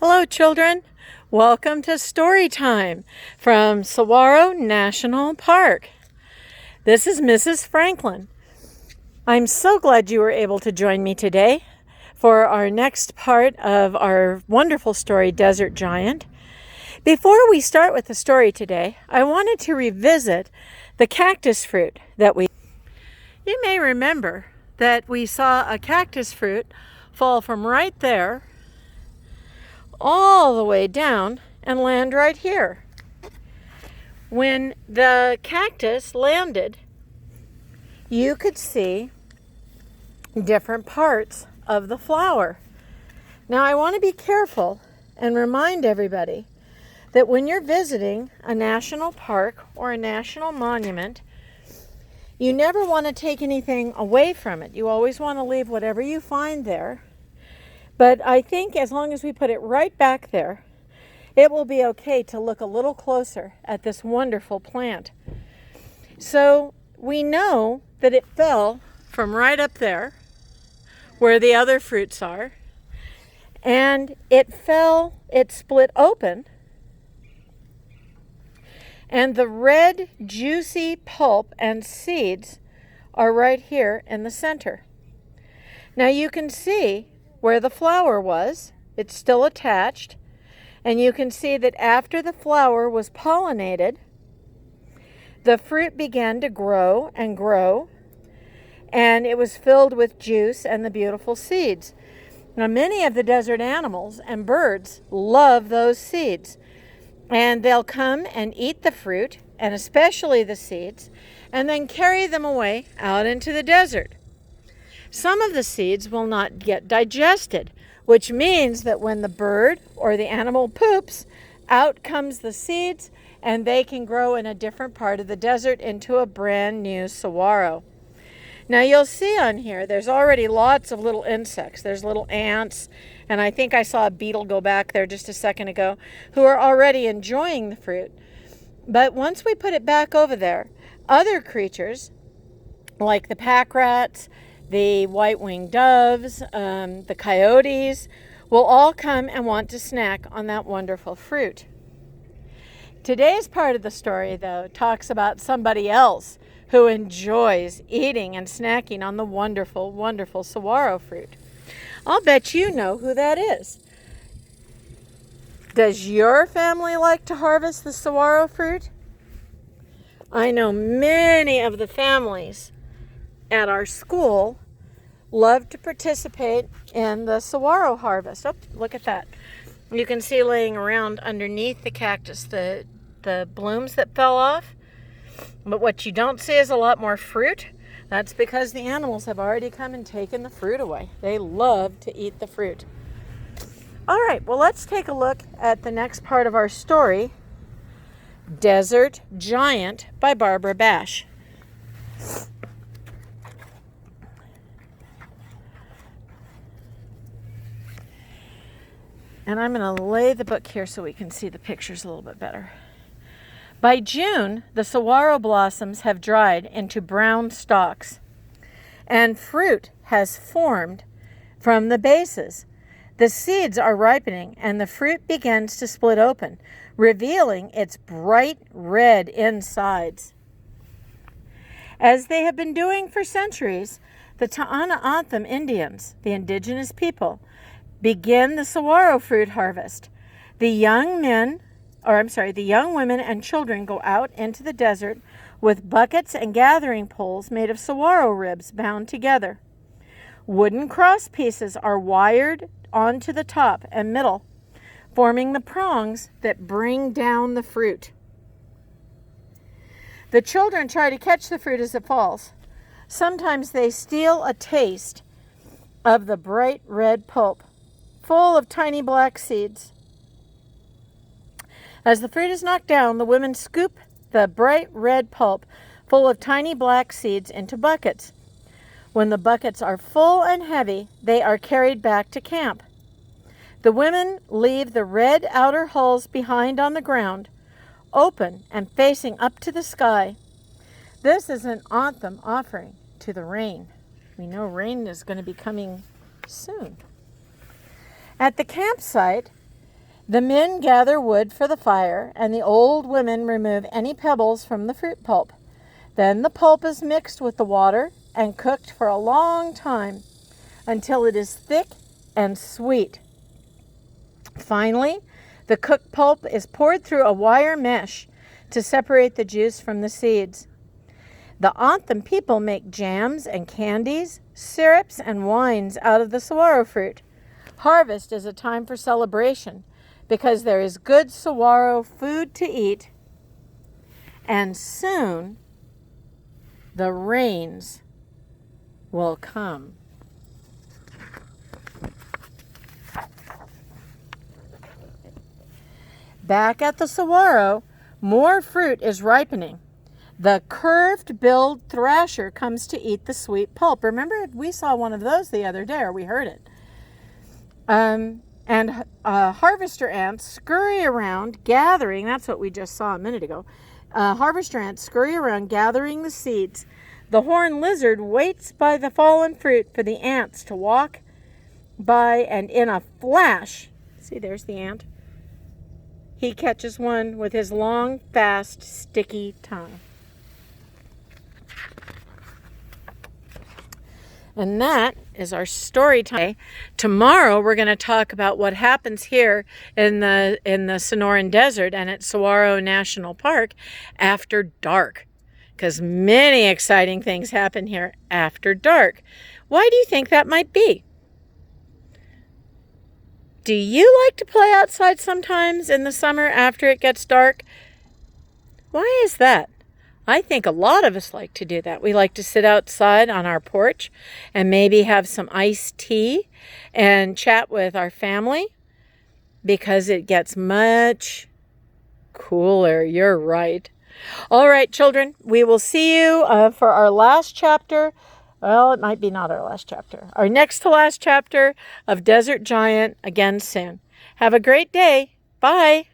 Hello, children. Welcome to Story Time from Saguaro National Park. This is Mrs. Franklin. I'm so glad you were able to join me today for our next part of our wonderful story, Desert Giant. Before we start with the story today, I wanted to revisit the cactus fruit that You may remember that we saw a cactus fruit fall from right there all the way down and land right here. When the cactus landed, you could see different parts of the flower. Now, I want to be careful and remind everybody that when you're visiting a national park or a national monument, you never want to take anything away from it. You always want to leave whatever you find there. But I think as long as we put it right back there, it will be okay to look a little closer at this wonderful plant. So we know that it fell from right up there where the other fruits are, and it split open, and the red juicy pulp and seeds are right here in the center. Now you can see where the flower was. It's still attached, and you can see that after the flower was pollinated, the fruit began to grow and grow, and it was filled with juice and the beautiful seeds. Now, many of the desert animals and birds love those seeds, and they'll come and eat the fruit, and especially the seeds, and then carry them away out into the desert. Some of the seeds will not get digested, which means that when the bird or the animal poops, out comes the seeds, and they can grow in a different part of the desert into a brand new saguaro. Now you'll see on here, there's already lots of little insects. There's little ants, and I think I saw a beetle go back there just a second ago, who are already enjoying the fruit. But once we put it back over there, other creatures, like the pack rats, the white-winged doves, the coyotes, will all come and want to snack on that wonderful fruit. Today's part of the story, though, talks about somebody else who enjoys eating and snacking on the wonderful, wonderful saguaro fruit. I'll bet you know who that is. Does your family like to harvest the saguaro fruit? I know many of the families at our school love to participate in the saguaro harvest. Oh, look at that. You can see laying around underneath the cactus the blooms that fell off. But what you don't see is a lot more fruit. That's because the animals have already come and taken the fruit away. They love to eat the fruit. All right, well, let's take a look at the next part of our story, Desert Giant by Barbara Bash. And I'm going to lay the book here so we can see the pictures a little bit better. By June, the saguaro blossoms have dried into brown stalks, and fruit has formed from the bases. The seeds are ripening, and the fruit begins to split open, revealing its bright red insides. As they have been doing for centuries, the Ta'ana'atham Indians, the indigenous people, begin the saguaro fruit harvest. The young women and children go out into the desert with buckets and gathering poles made of saguaro ribs bound together. Wooden cross pieces are wired onto the top and middle, forming the prongs that bring down the fruit. The children try to catch the fruit as it falls. Sometimes they steal a taste of the bright red pulp, full of tiny black seeds. As the fruit is knocked down, the women scoop the bright red pulp full of tiny black seeds into buckets. When the buckets are full and heavy, they are carried back to camp. The women leave the red outer hulls behind on the ground, open and facing up to the sky. This is an anthem offering to the rain. We know rain is going to be coming soon. At the campsite, The men gather wood for the fire, and the old women remove any pebbles from the fruit pulp. Then the pulp is mixed with the water and cooked for a long time until it is thick and sweet. Finally, the cooked pulp is poured through a wire mesh to separate the juice from the seeds. The Anthem people make jams and candies, syrups, and wines out of the saguaro fruit. Harvest is a time for celebration because there is good saguaro food to eat, and soon the rains will come. Back at the saguaro, more fruit is ripening. The curved-billed thrasher comes to eat the sweet pulp. Remember, we saw one of those the other day, or we heard it. And harvester ants scurry around gathering, that's what we just saw a minute ago. Harvester ants scurry around gathering the seeds. The horned lizard waits by the fallen fruit for the ants to walk by, and in a flash, see, there's the ant. He catches one with his long, fast, sticky tongue. And that is our story time. Tomorrow we're going to talk about what happens here in the Sonoran Desert and at Saguaro National Park after dark. Because many exciting things happen here after dark. Why do you think that might be? Do you like to play outside sometimes in the summer after it gets dark? Why is that? I think a lot of us like to do that. We like to sit outside on our porch and maybe have some iced tea and chat with our family because it gets much cooler. You're right. All right, children, we will see you for our last chapter. Well, it might be not our last chapter. Our next to last chapter of Desert Giant again soon. Have a great day. Bye.